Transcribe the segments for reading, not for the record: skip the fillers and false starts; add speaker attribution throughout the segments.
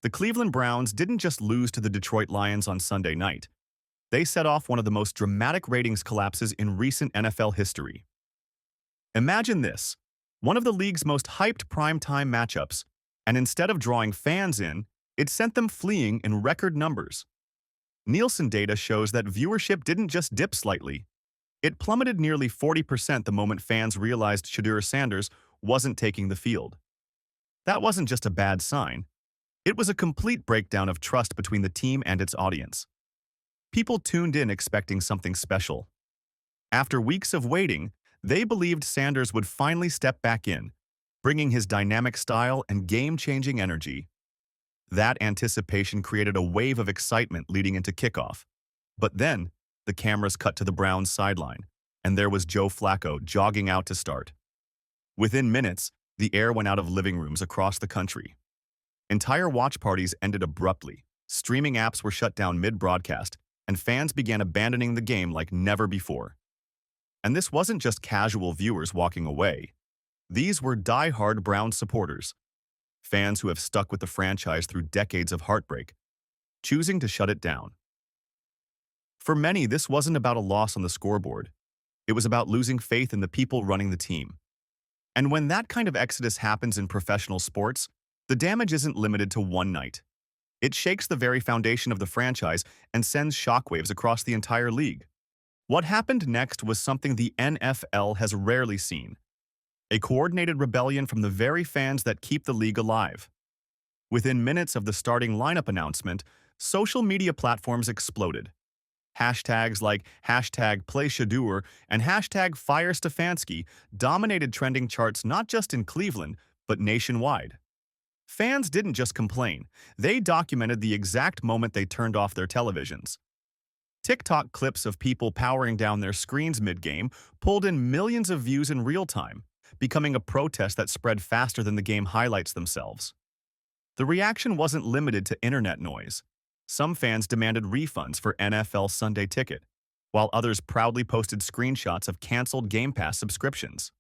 Speaker 1: The Cleveland Browns didn't just lose to the Detroit Lions on Sunday night. They set off one of the most dramatic ratings collapses in recent NFL history. Imagine this, one of the league's most hyped primetime matchups, and instead of drawing fans in, it sent them fleeing in record numbers. Nielsen data shows that viewership didn't just dip slightly. It plummeted nearly 40% the moment fans realized Shedeur Sanders wasn't taking the field. That wasn't just a bad sign. It was a complete breakdown of trust between the team and its audience. People tuned in expecting something special. After weeks of waiting, they believed Sanders would finally step back in, bringing his dynamic style and game-changing energy. That anticipation created a wave of excitement leading into kickoff. But then, the cameras cut to the Browns' sideline, and there was Joe Flacco jogging out to start. Within minutes, the air went out of living rooms across the country. Entire watch parties ended abruptly, streaming apps were shut down mid-broadcast, and fans began abandoning the game like never before. And this wasn't just casual viewers walking away. These were die-hard Browns supporters, fans who have stuck with the franchise through decades of heartbreak, choosing to shut it down. For many, this wasn't about a loss on the scoreboard. It was about losing faith in the people running the team. And when that kind of exodus happens in professional sports, the damage isn't limited to one night. It shakes the very foundation of the franchise and sends shockwaves across the entire league. What happened next was something the NFL has rarely seen: a coordinated rebellion from the very fans that keep the league alive. Within minutes of the starting lineup announcement, social media platforms exploded. Hashtags like #PlayShedeur and #FireStefanski dominated trending charts not just in Cleveland, but nationwide. Fans didn't just complain, they documented the exact moment they turned off their televisions. TikTok clips of people powering down their screens mid-game pulled in millions of views in real time, becoming a protest that spread faster than the game highlights themselves. The reaction wasn't limited to internet noise. Some fans demanded refunds for NFL Sunday Ticket, while others proudly posted screenshots of canceled Game Pass subscriptions.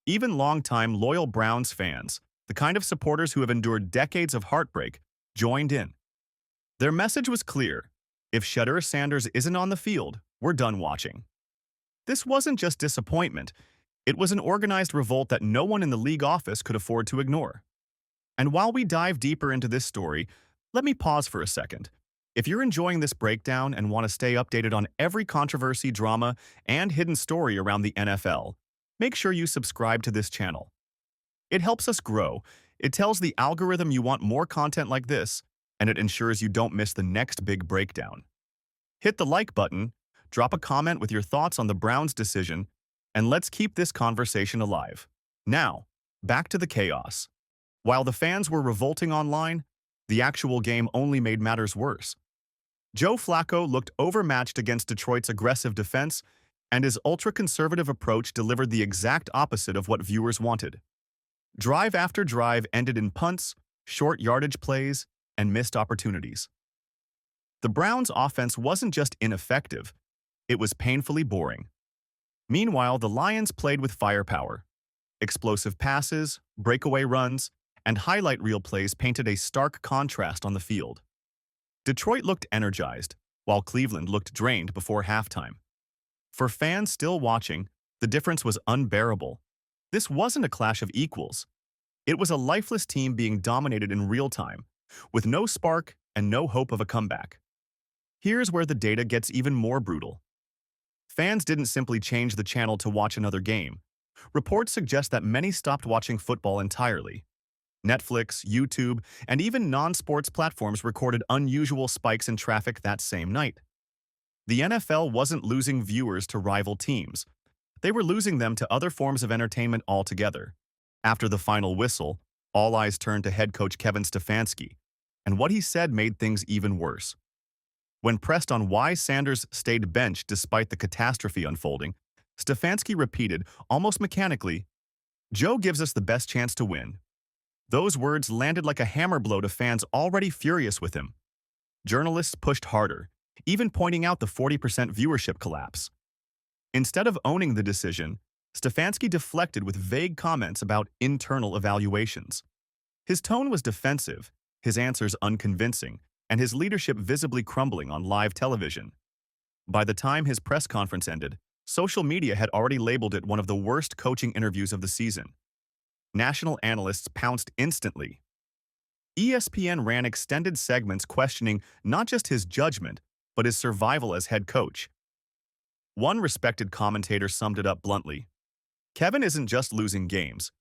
Speaker 1: Even longtime loyal Browns fans, the kind of supporters who have endured decades of heartbreak, joined in. Their message was clear: if Shedeur Sanders isn't on the field, we're done watching. This wasn't just disappointment, it was an organized revolt that no one in the league office could afford to ignore. And while we dive deeper into this story, let me pause for a second. If you're enjoying this breakdown and want to stay updated on every controversy, drama, and hidden story around the NFL, make sure you subscribe to this channel. It helps us grow, it tells the algorithm you want more content like this, and it ensures you don't miss the next big breakdown. Hit the like button, drop a comment with your thoughts on the Browns' decision, and let's keep this conversation alive. Now, back to the chaos. While the fans were revolting online, the actual game only made matters worse. Joe Flacco looked overmatched against Detroit's aggressive defense, and his ultra-conservative approach delivered the exact opposite of what viewers wanted. Drive after drive ended in punts, short yardage plays, and missed opportunities. The Browns' offense wasn't just ineffective, it was painfully boring. Meanwhile, the Lions played with firepower. Explosive passes, breakaway runs, and highlight reel plays painted a stark contrast on the field. Detroit looked energized, while Cleveland looked drained before halftime. For fans still watching, the difference was unbearable. This wasn't a clash of equals. It was a lifeless team being dominated in real time, with no spark and no hope of a comeback. Here's where the data gets even more brutal. Fans didn't simply change the channel to watch another game. Reports suggest that many stopped watching football entirely. Netflix, YouTube, and even non-sports platforms recorded unusual spikes in traffic that same night. The NFL wasn't losing viewers to rival teams. They were losing them to other forms of entertainment altogether. After the final whistle, all eyes turned to head coach Kevin Stefanski, and what he said made things even worse. When pressed on why Sanders stayed benched despite the catastrophe unfolding, Stefanski repeated, almost mechanically, "Joe gives us the best chance to win." Those words landed like a hammer blow to fans already furious with him. Journalists pushed harder, even pointing out the 40% viewership collapse. Instead of owning the decision, Stefanski deflected with vague comments about internal evaluations. His tone was defensive, his answers unconvincing, and his leadership visibly crumbling on live television. By the time his press conference ended, social media had already labeled it one of the worst coaching interviews of the season. National analysts pounced instantly. ESPN ran extended segments questioning not just his judgment, but his survival as head coach. One respected commentator summed it up bluntly. Kevin isn't just losing games,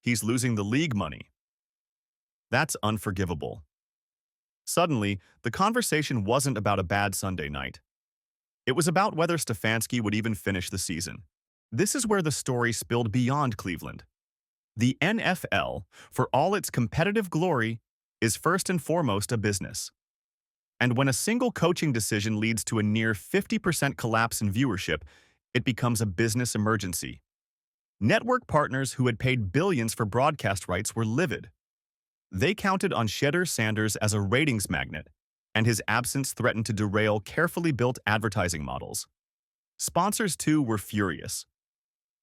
Speaker 1: he's losing the league money. That's unforgivable. Suddenly, the conversation wasn't about a bad Sunday night. It was about whether Stefanski would even finish the season. This is where the story spilled beyond Cleveland. The NFL, for all its competitive glory, is first and foremost a business. And when a single coaching decision leads to a near 50% collapse in viewership, it becomes a business emergency. Network partners who had paid billions for broadcast rights were livid. They counted on Shedeur Sanders as a ratings magnet, and his absence threatened to derail carefully built advertising models. Sponsors, too, were furious.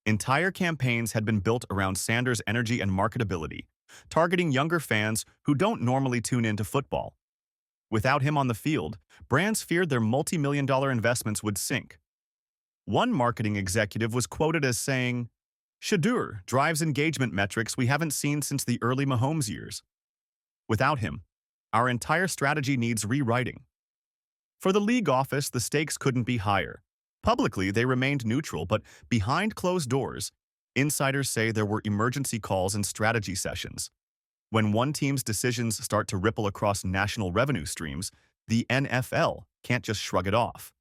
Speaker 1: Entire campaigns had been built around Sanders' energy and marketability, targeting younger fans who don't normally tune into football. Without him on the field, brands feared their multi-million-dollar investments would sink. One marketing executive was quoted as saying, "Shedeur drives engagement metrics we haven't seen since the early Mahomes years. Without him, our entire strategy needs rewriting." For the league office, the stakes couldn't be higher. Publicly, they remained neutral, but behind closed doors, insiders say there were emergency calls and strategy sessions. When one team's decisions start to ripple across national revenue streams, the NFL can't just shrug it off.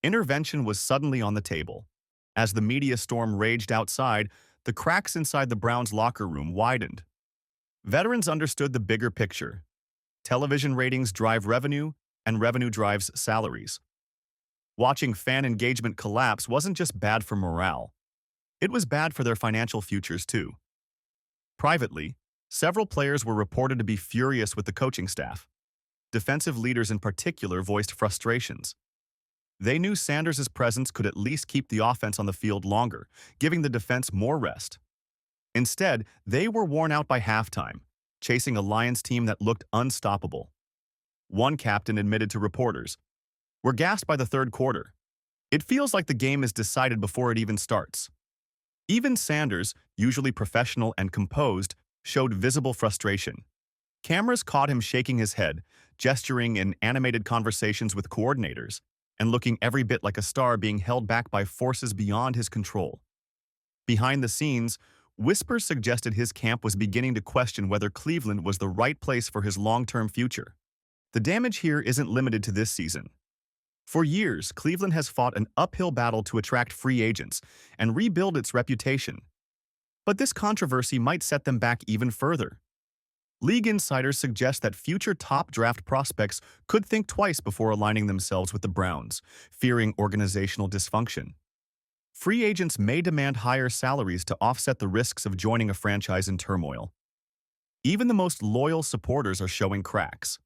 Speaker 1: Intervention was suddenly on the table. As the media storm raged outside, the cracks inside the Browns' locker room widened. Veterans understood the bigger picture. Television ratings drive revenue, and revenue drives salaries. Watching fan engagement collapse wasn't just bad for morale. It was bad for their financial futures, too. Privately, several players were reported to be furious with the coaching staff. Defensive leaders in particular voiced frustrations. They knew Sanders' presence could at least keep the offense on the field longer, giving the defense more rest. Instead, they were worn out by halftime, chasing a Lions team that looked unstoppable. One captain admitted to reporters, "We're gassed by the third quarter. It feels like the game is decided before it even starts." Even Sanders, usually professional and composed, showed visible frustration. Cameras caught him shaking his head, gesturing in animated conversations with coordinators, and looking every bit like a star being held back by forces beyond his control. Behind the scenes, whispers suggested his camp was beginning to question whether Cleveland was the right place for his long-term future. The damage here isn't limited to this season. For years, Cleveland has fought an uphill battle to attract free agents and rebuild its reputation. But this controversy might set them back even further. League insiders suggest that future top draft prospects could think twice before aligning themselves with the Browns, fearing organizational dysfunction. Free agents may demand higher salaries to offset the risks of joining a franchise in turmoil. Even the most loyal supporters are showing cracks.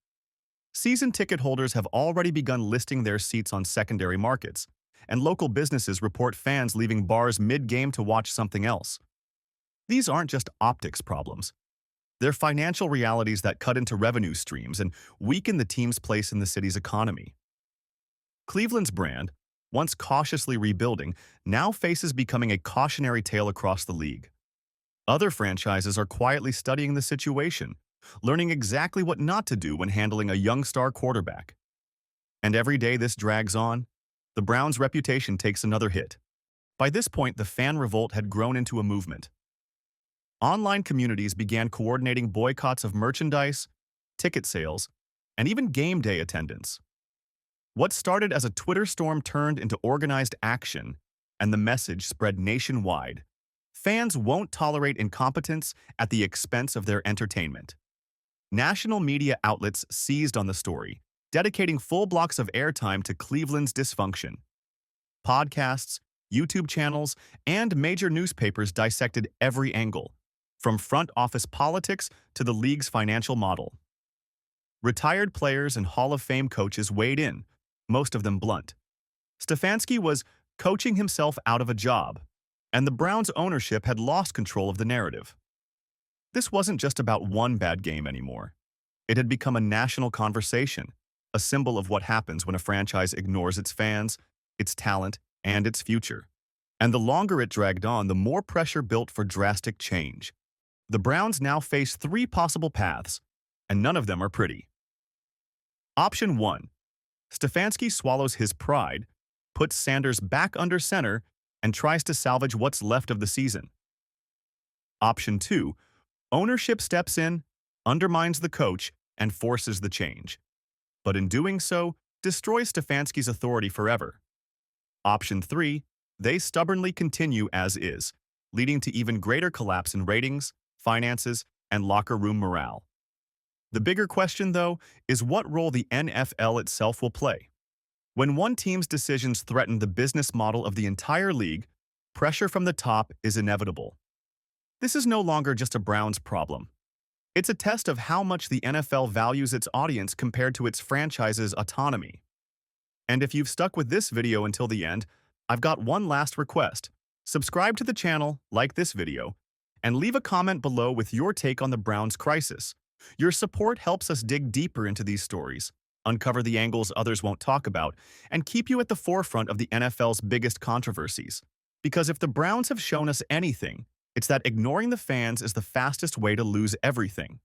Speaker 1: Season ticket holders have already begun listing their seats on secondary markets, and local businesses report fans leaving bars mid-game to watch something else. These aren't just optics problems. They're financial realities that cut into revenue streams and weaken the team's place in the city's economy. Cleveland's brand, once cautiously rebuilding, now faces becoming a cautionary tale across the league. Other franchises are quietly studying the situation, learning exactly what not to do when handling a young star quarterback. And every day this drags on, the Browns' reputation takes another hit. By this point, the fan revolt had grown into a movement. Online communities began coordinating boycotts of merchandise, ticket sales, and even game day attendance. What started as a Twitter storm turned into organized action, and the message spread nationwide. Fans won't tolerate incompetence at the expense of their entertainment. National media outlets seized on the story, dedicating full blocks of airtime to Cleveland's dysfunction. Podcasts, YouTube channels, and major newspapers dissected every angle, from front office politics to the league's financial model. Retired players and Hall of Fame coaches weighed in, most of them blunt. Stefanski was coaching himself out of a job, and the Browns' ownership had lost control of the narrative. This wasn't just about one bad game anymore. It had become a national conversation, a symbol of what happens when a franchise ignores its fans, its talent, and its future. And the longer it dragged on, the more pressure built for drastic change. The Browns now face three possible paths, and none of them are pretty. Option 1. Stefanski swallows his pride, puts Sanders back under center, and tries to salvage what's left of the season. Option 2. Ownership steps in, undermines the coach, and forces the change. But in doing so, destroys Stefanski's authority forever. Option 3. They stubbornly continue as is, leading to even greater collapse in ratings, finances, and locker room morale. The bigger question, though, is what role the NFL itself will play. When one team's decisions threaten the business model of the entire league, pressure from the top is inevitable. This is no longer just a Browns problem. It's a test of how much the NFL values its audience compared to its franchise's autonomy. And if you've stuck with this video until the end, I've got one last request. Subscribe to the channel, like this video, and leave a comment below with your take on the Browns crisis. Your support helps us dig deeper into these stories, uncover the angles others won't talk about, and keep you at the forefront of the NFL's biggest controversies. Because if the Browns have shown us anything, it's that ignoring the fans is the fastest way to lose everything.